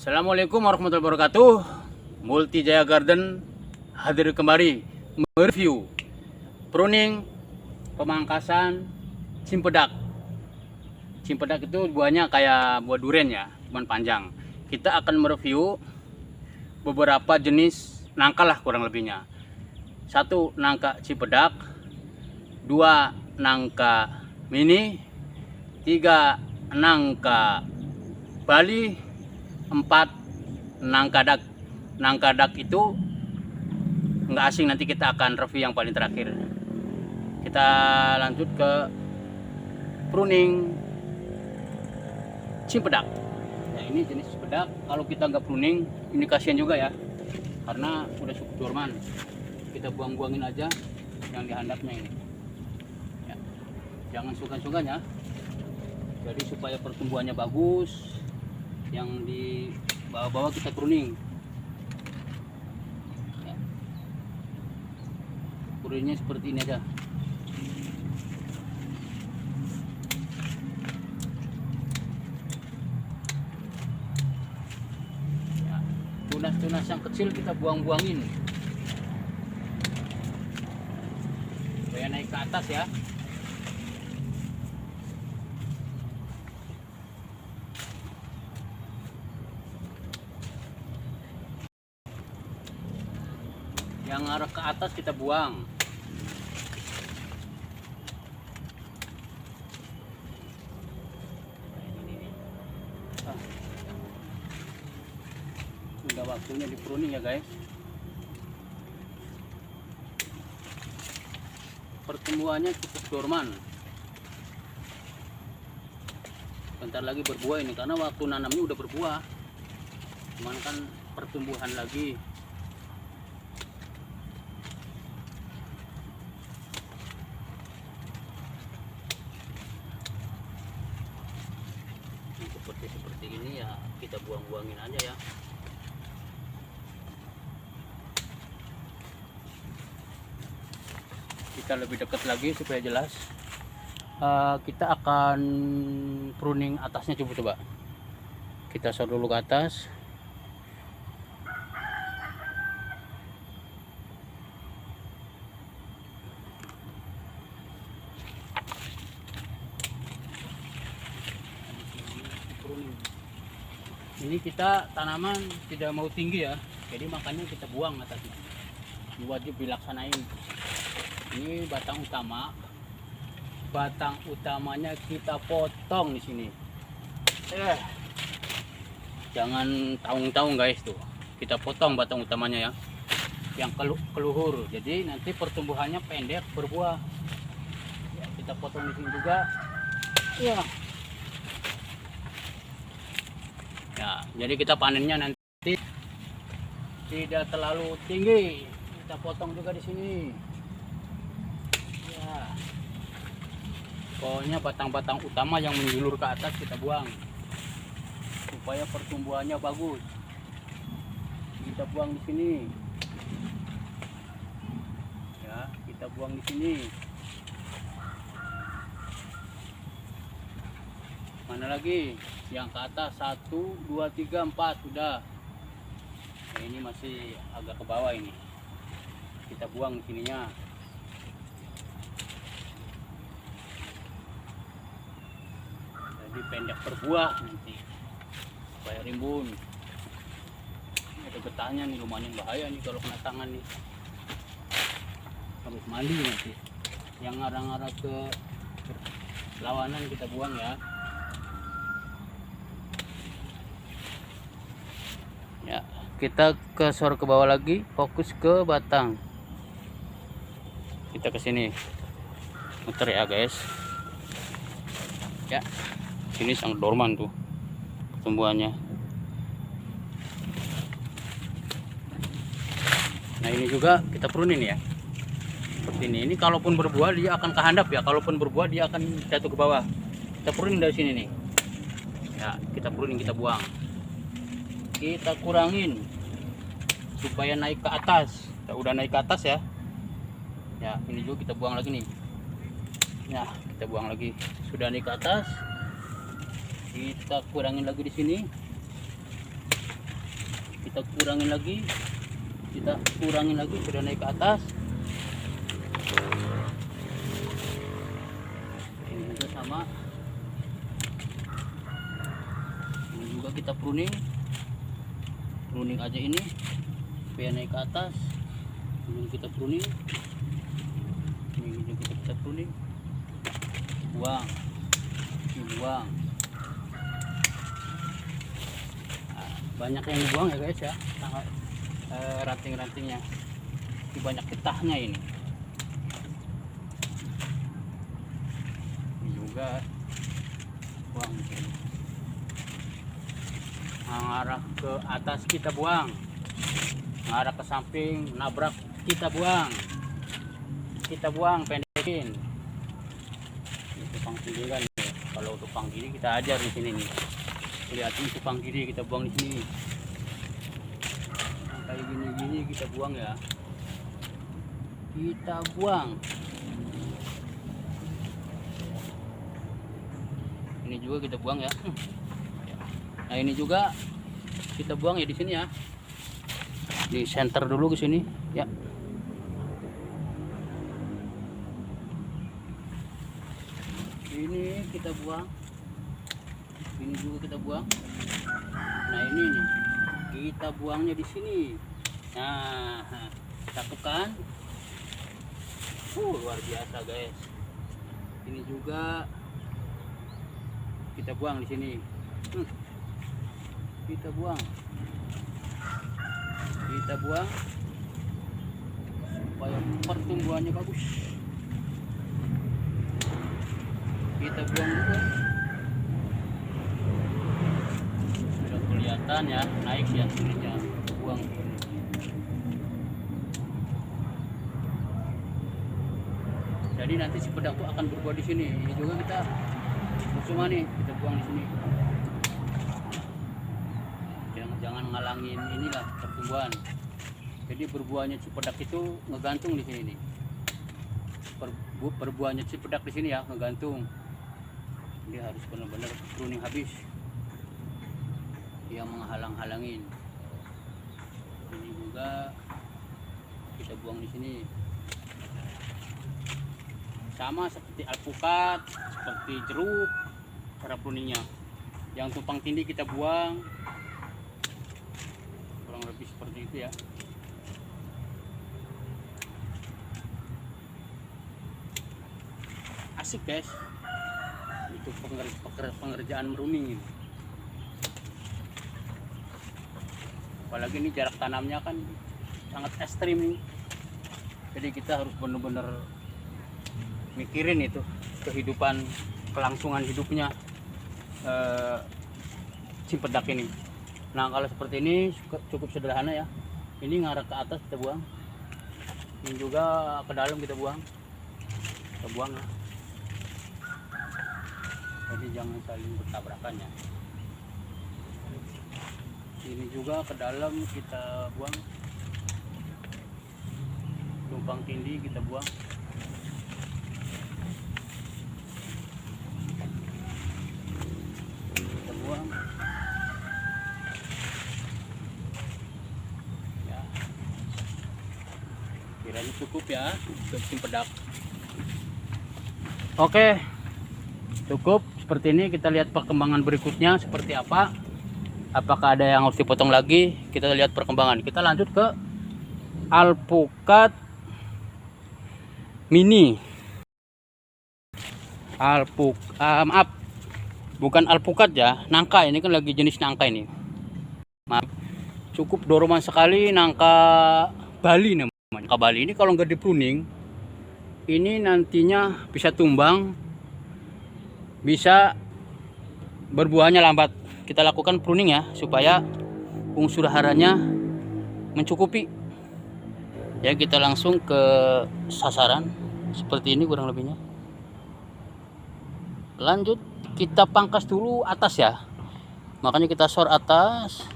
Assalamualaikum warahmatullahi wabarakatuh. Multi Jaya Garden hadir kembali mereview pruning pemangkasan cimpedak. Cimpedak itu buahnya kayak buah durian ya, cuman panjang. Kita akan mereview beberapa jenis nangka lah kurang lebihnya. 1 nangka cimpedak, 2 nangka mini, 3 nangka Bali, 4 nangka dak itu nggak asing, nanti kita akan review yang paling terakhir. Kita lanjut ke pruning cimpedak. Ya, ini jenis cimpedak. Kalau kita nggak pruning ini kasihan juga ya, karena udah cukup dorman. Kita buang-buangin aja yang dihandapnya ini ya. Jangan sungkan-sungkan ya, jadi supaya pertumbuhannya bagus. Yang di bawah-bawah kita pruning ya. Pruningnya seperti ini aja. Ya, tunas-tunas yang kecil kita buang-buangin supaya naik ke atas ya. Yang arah ke atas kita buang. Sudah waktunya di pruning ya guys. Pertumbuhannya cukup dorman. Bentar lagi berbuah ini, karena waktu nanamnya udah berbuah. Cuman kan pertumbuhan lagi. Seperti ini ya, kita buang-buangin aja ya. Kita lebih dekat lagi supaya jelas. Kita akan pruning atasnya, coba kita shot dulu ke atas. Ini kita tanaman tidak mau tinggi ya, jadi makanya kita buang atasnya. Ini wajib dilaksanain. Ini batang utama. Batang utamanya kita potong di sini. Jangan taung-taung guys tuh. Kita potong batang utamanya ya, yang keluhur. Jadi nanti pertumbuhannya pendek berbuah. Ya, kita potong di sini juga. Ya. Ya, jadi kita panennya nanti tidak terlalu tinggi. Kita potong juga di sini. Ya. Pokoknya batang-batang utama yang menjulur ke atas kita buang supaya pertumbuhannya bagus. Kita buang di sini. Ya, kita buang di sini. Mana lagi? Yang ke atas 1, 2, 3, 4 sudah. Nah, ini masih agak ke bawah ini. Kita buang sininya. Jadi pendek berbuah nanti. Supaya rimbun. Ada getahnya nih, lumayan bahaya nih kalau kena tangan nih. Harus mandi nanti. Yang ngarang-ngarang ke lawanan kita buang ya. Ya, kita ke sor ke bawah lagi, fokus ke batang. Kita ke sini. Muter ya, guys. Ya. Sini sangat dorman tuh pertumbuhannya. Nah, ini juga kita pruning ya. Seperti ini. Ini kalaupun berbuah dia akan kehandap ya. Kalaupun berbuah dia akan jatuh ke bawah. Kita pruning dari sini nih. Ya, kita pruning, kita buang. Kita kurangin supaya naik ke atas. Kita udah naik ke atas ya. Ya, ini juga kita buang lagi nih. Ya, kita buang lagi. Sudah naik ke atas. Kita kurangin lagi di sini. kita kurangin lagi, sudah naik ke atas. Ini juga sama, ini juga kita pruning aja ini supaya naik ke atas. Ini kita pruning, ini juga kita pruning, buang. Nah, banyak yang dibuang ya guys ya, ranting-rantingnya. Ini banyak getahnya ini juga buang. Mengarah ke atas kita buang, mengarah ke samping nabrak kita buang, pendekin. Ini tupang kiri kan. Kalau tupang kiri kita ajar di sini nih, lihatin tupang kiri kita buang di sini. Nah, kayak gini kita buang ya, kita buang. Ini juga kita buang ya. Nah ini juga kita buang ya di sini ya, di center dulu ke sini ya. Ini kita buang, ini juga kita buang. Nah ini nih kita buangnya di sini. Nah cakep kan? Luar biasa guys. Ini juga kita buang di sini. Kita buang supaya pertumbuhannya bagus. Kita buang juga, sudah kelihatan ya, naik ya sininya. Buang jadi nanti si pedak tuh akan berbuah di sini. Ini juga kita semua nih kita buang di sini. Jangan ngalangin inilah pertumbuhan. Jadi berbuahnya cipedak itu ngegantung di sini nih. Perbuahnya cipedak di sini ya ngegantung. Dia harus benar-benar pruning habis. Dia menghalang-halangin. Ini juga kita buang di sini. Sama seperti alpukat, seperti jeruk, cara pruningnya. Yang tumpang tindih kita buang. Lebih seperti itu ya. Asik guys, itu pengerjaan pruning ini. Apalagi ini jarak tanamnya kan sangat ekstrim nih. Jadi kita harus benar-benar mikirin itu kehidupan, kelangsungan hidupnya cipedak ini. Nah kalau seperti ini cukup sederhana ya. Ini ngarah ke atas kita buang, ini juga ke dalam kita buang ya. Jadi jangan saling bertabrakan ya. Ini juga ke dalam kita buang, tumpang tindih kita buang. Kiranya cukup ya untuk cipedak. Oke, cukup seperti ini. Kita lihat perkembangan berikutnya seperti apa. Apakah ada yang harus dipotong lagi? Kita lihat perkembangan. Kita lanjut ke alpukat mini. Maaf, bukan alpukat ya, nangka. Ini kan lagi jenis nangka ini. Maaf, cukup dorongan sekali nangka Bali namanya. Nangka Bali ini kalau nggak dipruning, ini nantinya bisa tumbang, bisa berbuahnya lambat. Kita lakukan pruning ya, supaya unsur haranya mencukupi. Ya kita langsung ke sasaran seperti ini kurang lebihnya. Lanjut kita pangkas dulu atas ya, makanya kita sor atas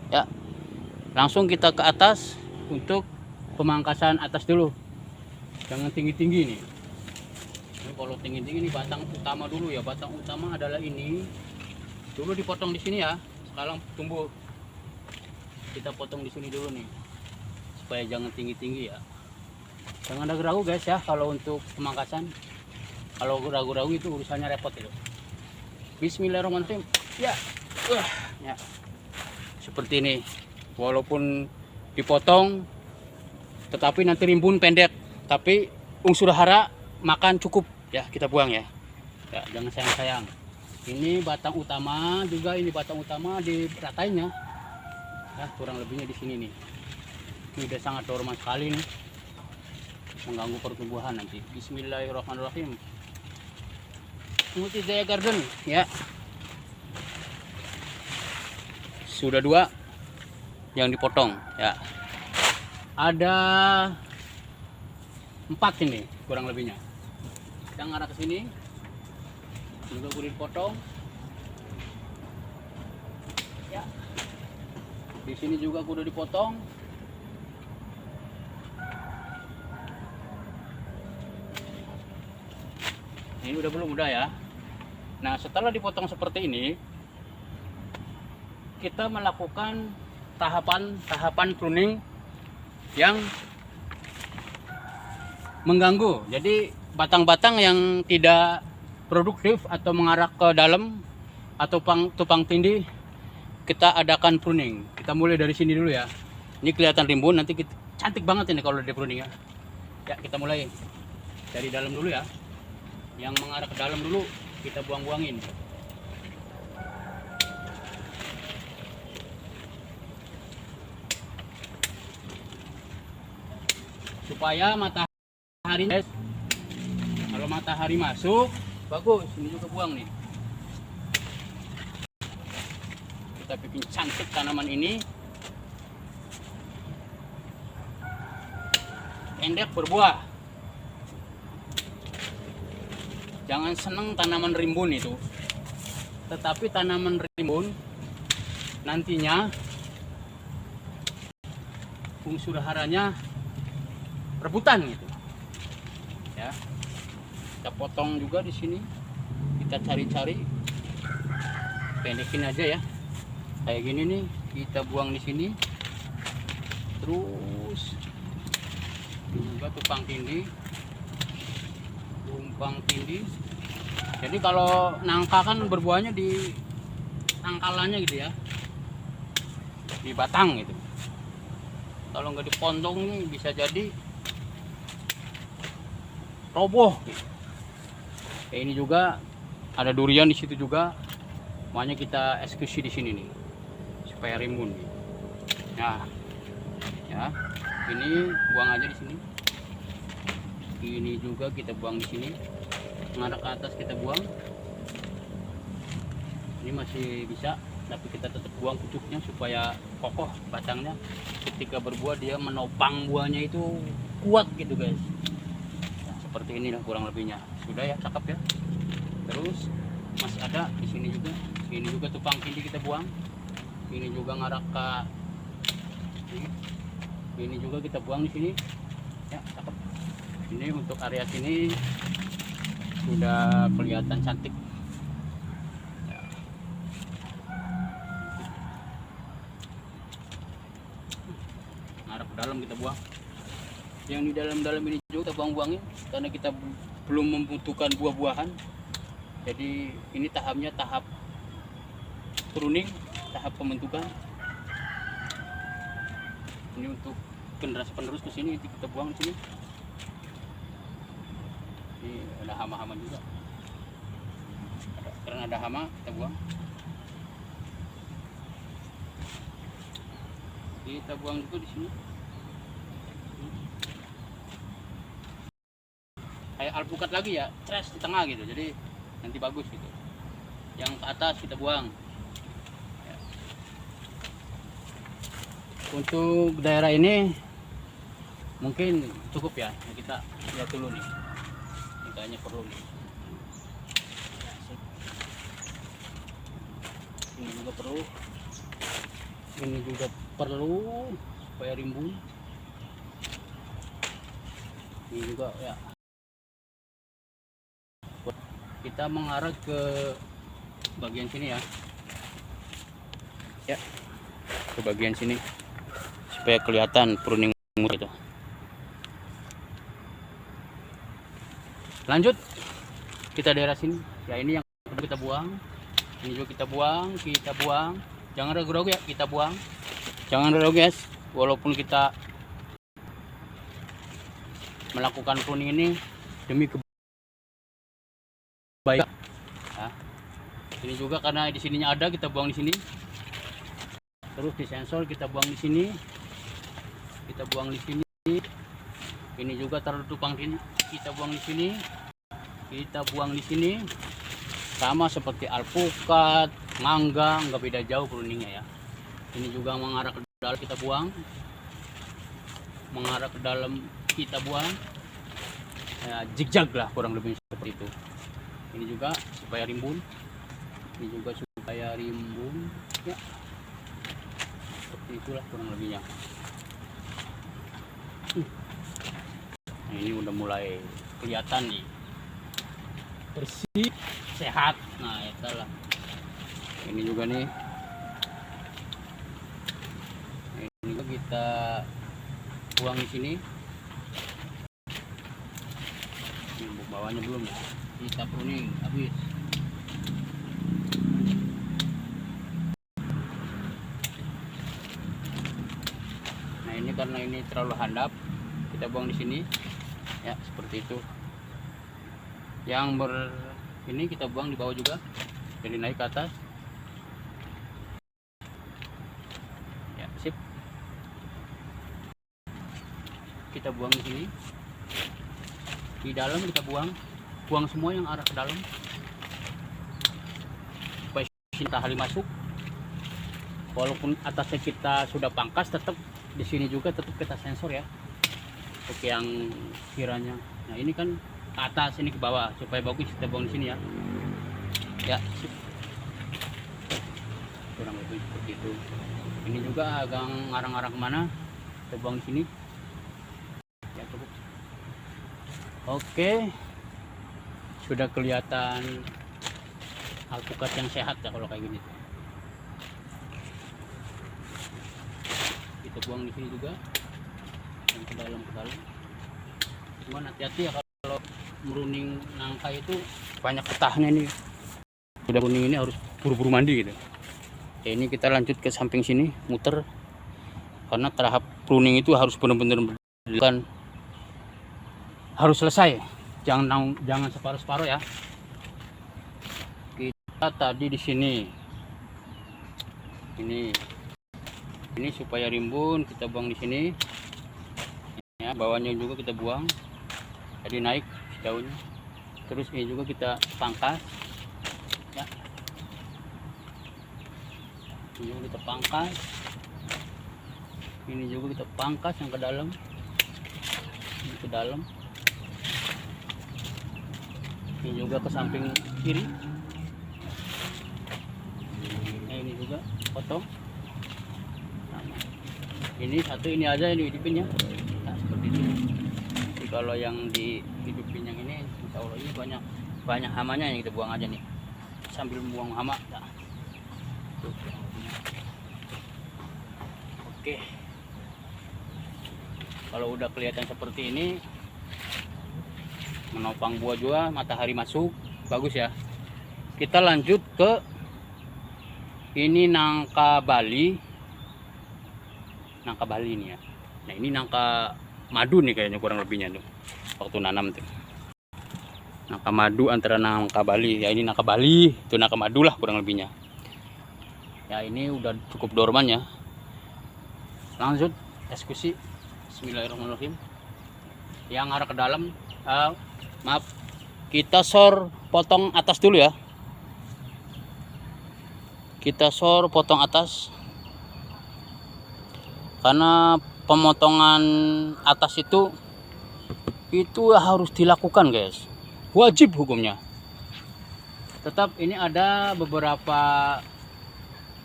ya. Langsung kita ke atas untuk pemangkasan atas dulu, jangan tinggi-tinggi nih. Ini kalau tinggi-tinggi ini batang utama dulu ya. Batang utama adalah ini dulu dipotong di sini ya, bakalang tumbuh. Kita potong di sini dulu nih supaya jangan tinggi-tinggi ya. Jangan ragu-ragu guys ya kalau untuk pemangkasan. Kalau ragu-ragu itu urusannya repot itu. Bismillahirrahmanirrahim. Ya. Ya. Seperti ini. Walaupun dipotong tetapi nanti rimbun pendek, tapi unsur hara makan cukup ya, kita buang ya. Ya, jangan sayang-sayang. Ini batang utama juga, ini batang utama diratainnya. Ya, kurang lebihnya di sini nih. Ini udah sangat normal sekali nih. Mengganggu pertumbuhan nanti. Bismillahirrahmanirrahim. Multijaya Garden ya. Sudah 2 yang dipotong ya. Ada 4 ini kurang lebihnya. Kita ngarah ke sini. Juga udah dipotong. Ya. Di sini juga udah dipotong. Ini udah belum udah ya. Nah, setelah dipotong seperti ini, kita melakukan tahapan pruning yang mengganggu. Jadi batang-batang yang tidak produktif atau mengarah ke dalam atau tupang tindih, kita adakan pruning. Kita mulai dari sini dulu ya. Ini kelihatan rimbun, nanti kita, cantik banget ini kalau di pruning ya. Ya, kita mulai dari dalam dulu ya. Yang mengarah ke dalam dulu kita buang-buangin. Supaya matahari, kalau matahari masuk bagus, ini juga buang nih. Kita bikin cantik tanaman ini, pendek berbuah. Jangan seneng tanaman rimbun itu, tetapi tanaman rimbun nantinya unsur haranya rebutan gitu ya. Kita potong juga di sini, kita cari-cari, pendekin aja ya, kayak gini nih. Kita buang di sini, terus juga tumpang tindih. Jadi kalau nangka kan berbuahnya di tangkalannya gitu ya, di batang gitu. Kalau nggak dipotong nih bisa jadi roboh gitu. Kayak ini juga ada durian di situ juga, makanya kita eksekusi di sini nih supaya rimbun gitu. Nah ya, ini buang aja di sini. Ini juga kita buang di sini, mengarah ke atas kita buang. Ini masih bisa, tapi kita tetap buang pucuknya supaya kokoh batangnya. Ketika berbuah dia menopang buahnya itu kuat gitu guys. Nah, seperti ini lah kurang lebihnya. Sudah ya, cakep ya. Terus masih ada di sini juga. Ini juga tumpang tindih kita buang. Ini juga ngarah ke ini juga kita buang di sini. Ya, cakep. Ini untuk area sini sudah kelihatan cantik ya. Ngarep ke dalam kita buang. Yang di dalam-dalam ini juga kita buang-buangin karena kita belum membutuhkan buah-buahan. Jadi ini tahapnya tahap pruning, tahap pembentukan. Ini untuk generasi penerus ke sini kita buang di sini. Ini ada hama-hama juga. Karena ada hama kita buang. Kita buang juga di sini. Kayak alpukat lagi ya, tres di tengah gitu. Jadi nanti bagus gitu. Yang ke atas kita buang. Ya. Untuk daerah ini mungkin cukup ya. Kita lihat dulu nih. Hanya perlu nih. Ini juga perlu, ini juga perlu supaya rimbun. Ini juga ya. Kita mengarah ke bagian sini ya. ya ke bagian sini supaya kelihatan pruning itu. Lanjut kita daerah sini ya, ini yang kita buang, ini juga kita buang, jangan ragu-ragu ya, kita buang, jangan ragu guys, walaupun kita melakukan pruning ini demi kebaikan ya. Ini juga karena di sininya ada, kita buang di sini, terus di sensor kita buang di sini, kita buang di sini, ini juga taruh tupang ini kita buang di sini, kita buang di sini, sama seperti alpukat, mangga, nggak beda jauh pruningnya ya. Ini juga mengarah ke dalam kita buang, mengarah ke dalam kita buang ya, zigzag lah kurang lebih seperti itu. Ini juga supaya rimbun, ini juga supaya rimbun ya, seperti itulah kurang lebihnya. Nah, ini udah mulai kelihatan nih bersih, sehat. Nah itulah, ini juga nih, ini juga kita buang di sini. Ini bawahnya belum ya, kita pruning habis. Nah ini karena ini terlalu handap, kita buang di sini ya, seperti itu. Yang ini kita buang di bawah juga, jadi naik ke atas ya, sip. Kita buang di sini, di dalam kita buang semua yang arah ke dalam supaya cinta hali masuk. Walaupun atasnya kita sudah pangkas, tetap di sini juga tetap kita sensor ya, oke yang kiranya. Nah ini kan ke atas, ini ke bawah, supaya bagus kita buang di sini ya. Ya, sip. Kurang lebih seperti itu. Ini juga agak ngarang-ngarang kemana, kita buang di sini. Ya cukup. Oke, sudah kelihatan alpukat yang sehat ya kalau kayak gini. Kita buang di sini juga, yang ke dalam. Cuman hati-hati ya kalau meruning nangka itu banyak getahnya nih. Udah pruning ini harus buru-buru mandi gitu. Ya, ini kita lanjut ke samping sini, muter, karena tahap pruning itu harus benar-benar kan harus selesai, jangan separuh-separuh ya. Kita tadi di sini, ini supaya rimbun kita buang di sini ya, bawahnya juga kita buang, jadi naik daunnya. Terus ini juga kita pangkas ya, ini juga kita pangkas, ini juga kita pangkas yang ke dalam, ini ke dalam, ini juga ke samping kiri. Nah, ini juga potong. Ini satu, ini aja ini hidupin ya. Nah, seperti itu. Jadi kalau yang dihidupin yang ini, insya Allah ini banyak hamanya yang kita buang aja nih, sambil buang hama. Nah. Oke. Kalau udah kelihatan seperti ini, menopang buah juga, matahari masuk, bagus ya. Kita lanjut ke ini nangka Bali. Nangka Bali ini ya. Nah ini nangka madu nih kayaknya kurang lebihnya tuh waktu nanam tuh. Nangka madu antara nangka Bali ya, ini nangka Bali itu nangka madu lah kurang lebihnya ya. Ini udah cukup dorman ya. Lanjut eksekusi. Bismillahirrahmanirrahim. Yang arah ke dalam, maaf, kita sor potong atas dulu ya. Kita sor potong atas, karena pemotongan atas itu harus dilakukan guys, wajib hukumnya. Tetap ini ada beberapa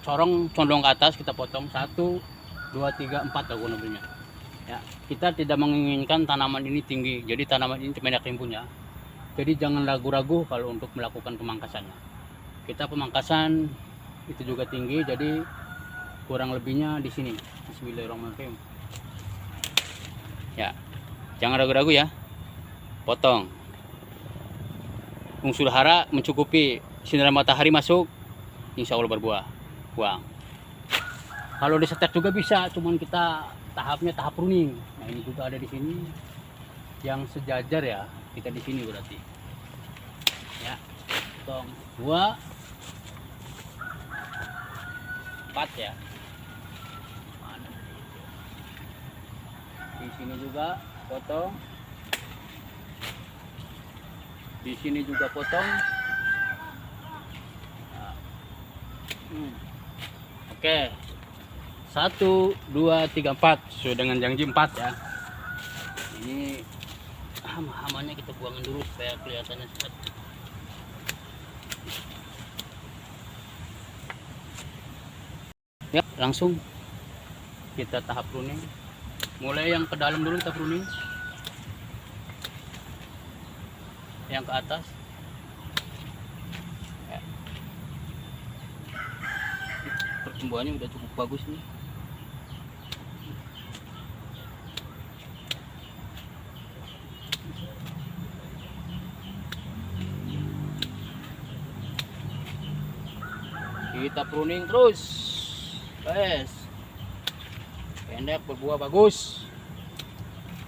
condong ke atas, kita potong 1, 2, 3, 4 aku namanya ya. Kita tidak menginginkan tanaman ini tinggi, jadi tanaman ini banyak rimbunnya. Jadi jangan ragu-ragu kalau untuk melakukan pemangkasannya. Kita pemangkasan itu juga tinggi, jadi kurang lebihnya di sini. Bismillahirrahmanirrahim. Ya, jangan ragu-ragu ya, potong. Unsur hara mencukupi, sinar matahari masuk, insya Allah berbuah. Buang. Kalau disetek juga bisa, cuman kita tahapnya tahap pruning. Nah ini juga ada di sini, yang sejajar ya, kita di sini berarti. Ya, potong 2, 4 ya. Di sini juga potong, di sini juga potong. Nah. Oke, 1, 2, 3, 4 sesuai dengan janji 4 ya. Ini hama-hamanya kita buangin dulu supaya kelihatannya cepat. Ya, langsung kita tahap pruning. Mulai yang ke dalam dulu kita pruning, yang ke atas ya. Pertumbuhannya udah cukup bagus nih. Kita pruning terus, guys. Pendek berbuah bagus.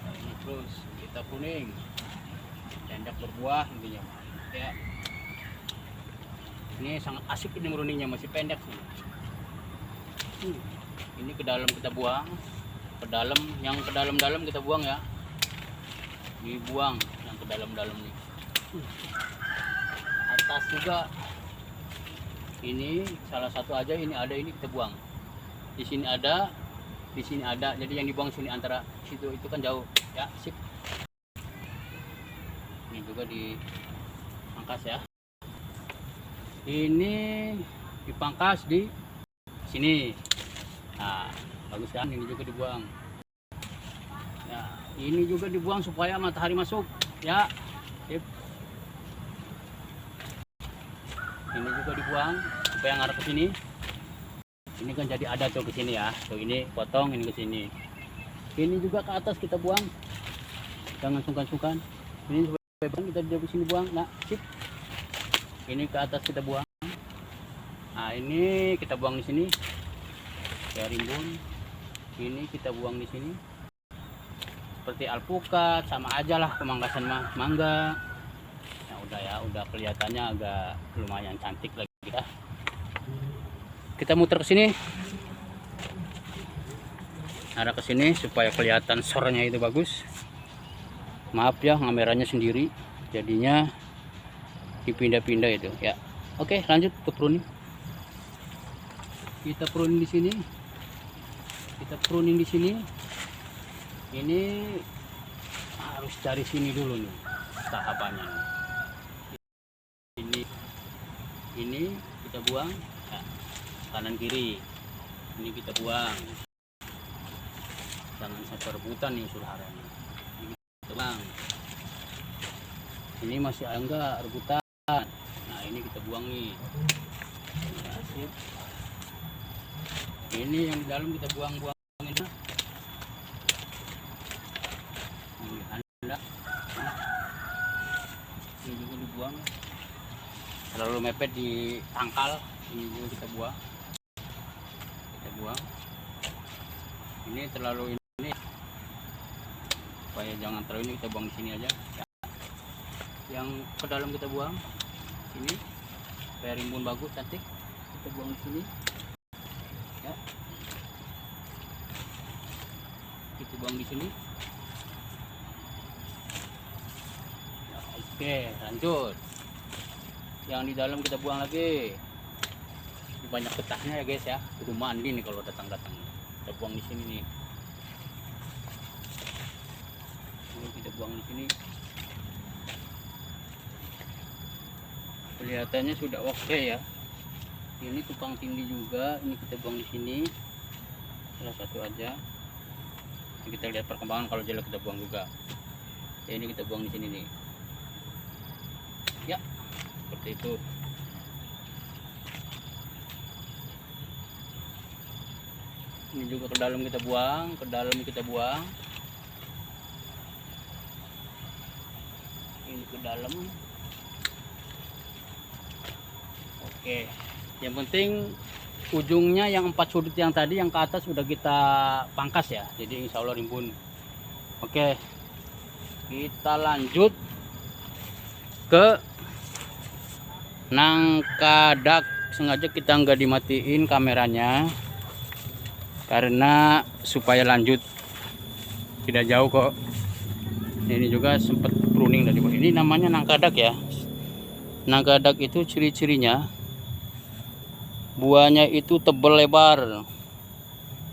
Nah, ini terus kita pruning, pendek berbuah intinya ya. Ini sangat asik ini meruningnya, masih pendek sih. Ini ke dalam kita buang, ke dalam, yang ke dalam-dalam kita buang ya. Dibuang yang ke dalam-dalam nih. Atas juga ini salah satu aja, ini ada, ini kita buang. Di sini ada, di sini ada, jadi yang dibuang sini, antara situ itu kan jauh ya. Sip. Ini juga dipangkas ya, ini dipangkas di sini. Nah bagus kan, ini juga dibuang ya, ini juga dibuang supaya matahari masuk ya. Sip. Ini juga dibuang supaya ngarah ke sini. Ini kan jadi ada tuh ke sini ya. Tuh ini potong, ini ke sini. Ini juga ke atas kita buang. Jangan sungkan-sungkan. Ini supaya kita di sini buang. Nah, sip. Ini ke atas kita buang. Nah, ini kita buang di sini. Ya rimbun. Ini kita buang di sini. Seperti alpukat, sama aja lah pemangkasan mangga. Nah, udah ya, udah kelihatannya agak lumayan cantik lagi ya. Kita muter ke sini, arah ke sini supaya kelihatan sornya itu bagus. Maaf ya, kameranya sendiri, jadinya dipindah-pindah itu ya. Oke, lanjut ke pruning. Kita pruning di sini, kita pruning di sini. Ini harus cari sini dulu nih tahapannya. Ini kita buang. Ya. Kanan kiri ini kita buang, jangan sampai rebutan nih unsur haranya. Ini kita buang, ini masih enggak rebutan. Nah ini kita buang nih ya, sip. Ini yang di dalam kita buang-buang ini. Ini anda ini juga dibuang, terlalu mepet di tangkal. Ini juga kita buang, buang. Ini terlalu ini supaya jangan terlalu ini, kita buang di sini aja ya. Yang ke dalam kita buang sini supaya rimbun bagus cantik, kita buang di sini ya. Kita buang di sini ya. Oke, lanjut. Yang di dalam kita buang lagi. Banyak getahnya ya guys ya, kudu mandi nih kalau datang-datang. Kita buang di sini nih. Ini kita buang di sini. Kelihatannya sudah oke ya. Ini tukang tindih juga, ini kita buang di sini. Salah satu aja. Ini kita lihat perkembangan, kalau jelek kita buang juga. Ya, ini kita buang di sini nih. Ya, seperti itu. Ini juga ke dalam kita buang, ke dalam kita buang. Ini ke dalam. Oke, yang penting ujungnya yang 4 sudut yang tadi yang ke atas sudah kita pangkas ya, jadi insya Allah rimbun. Oke, kita lanjut ke nangka dak. Sengaja kita nggak dimatiin kameranya karena supaya lanjut, tidak jauh kok. Ini juga sempat pruning tadi. Ini namanya nangka dak ya. Nangka dak itu ciri-cirinya buahnya itu tebal lebar.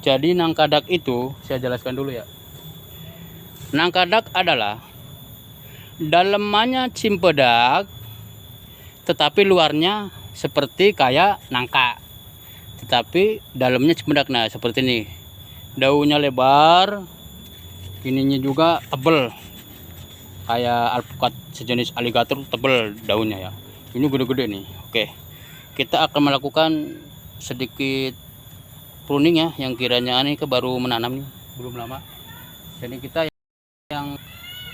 Jadi nangka dak itu saya jelaskan dulu ya. Nangka dak adalah dalamannya cimpedak tetapi luarnya seperti kayak nangka, tetapi dalamnya cimpedak. Nah seperti ini, daunnya lebar, ininya juga tebal kayak alpukat sejenis aligator, tebal daunnya ya. Ini gede-gede nih. Oke, kita akan melakukan sedikit pruning ya, yang kiranya ini baru menanam nih, belum lama. Jadi kita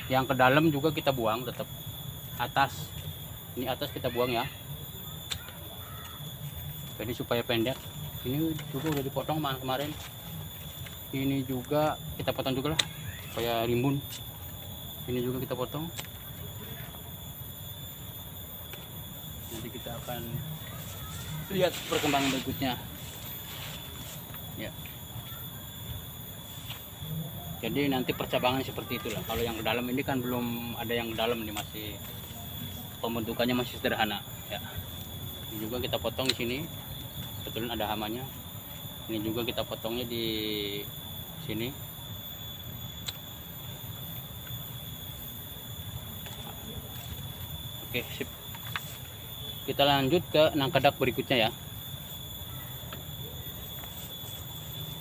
yang ke dalam juga kita buang, tetap atas. Ini atas kita buang ya. Jadi supaya pendek. Ini juga udah dipotong kemarin. Ini juga kita potong juga lah supaya rimbun. Ini juga kita potong. Nanti kita akan lihat perkembangan berikutnya ya. Jadi nanti percabangan seperti itulah. Kalau yang ke dalam ini kan belum ada yang ke dalam nih, masih pembentukannya masih sederhana ya. Ini juga kita potong di sini, kebetulan ada hamanya. Ini juga kita potongnya di sini. Oke, sip. Kita lanjut ke nangka dak berikutnya ya.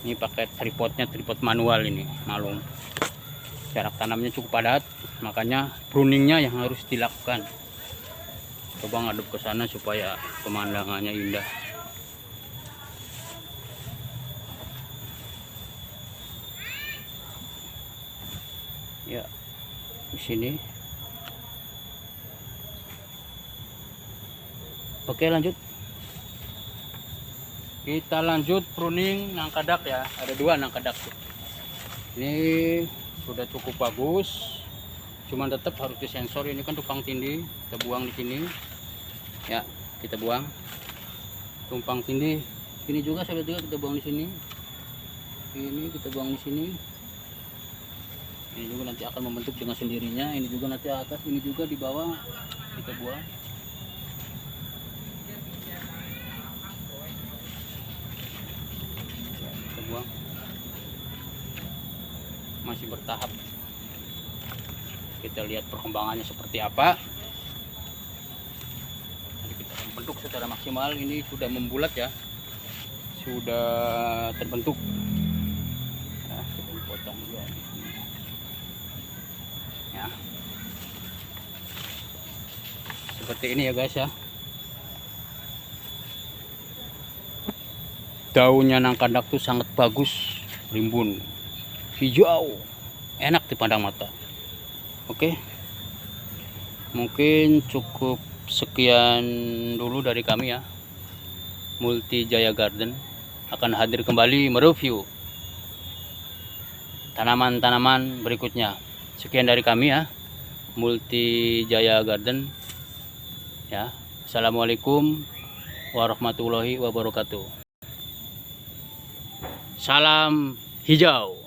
Ini pakai tripodnya, tripod manual ini, malung. Jarak tanamnya cukup padat, makanya pruningnya yang harus dilakukan. Coba ngadep ke sana supaya pemandangannya indah. Ya, di sini. Oke, lanjut. Kita lanjut pruning nangka dak ya. Ada 2 nangka dak. Ini sudah cukup bagus. Cuman tetap harus disensor. Ini kan tumpang tindih, kita buang di sini ya. Kita buang tumpang tindih. Ini juga kita buang di sini. Ini kita buang di sini. Ini juga nanti akan membentuk dengan sendirinya. Ini juga nanti atas, ini juga di bawah kita buang. Kita buang. Masih bertahap. Kita lihat perkembangannya seperti apa. Nanti kita akan bentuk secara maksimal. Ini sudah membulat ya, sudah terbentuk. Nah, kita potong juga di sini. Ya, seperti ini ya guys ya. Daunnya nangka dak tuh sangat bagus, rimbun, hijau, enak dipandang mata. Oke, mungkin cukup sekian dulu dari kami ya. Multi Jaya Garden akan hadir kembali mereview tanaman-tanaman berikutnya. Sekian dari kami ya, Multi Jaya Garden ya. Assalamualaikum warahmatullahi wabarakatuh. Salam hijau.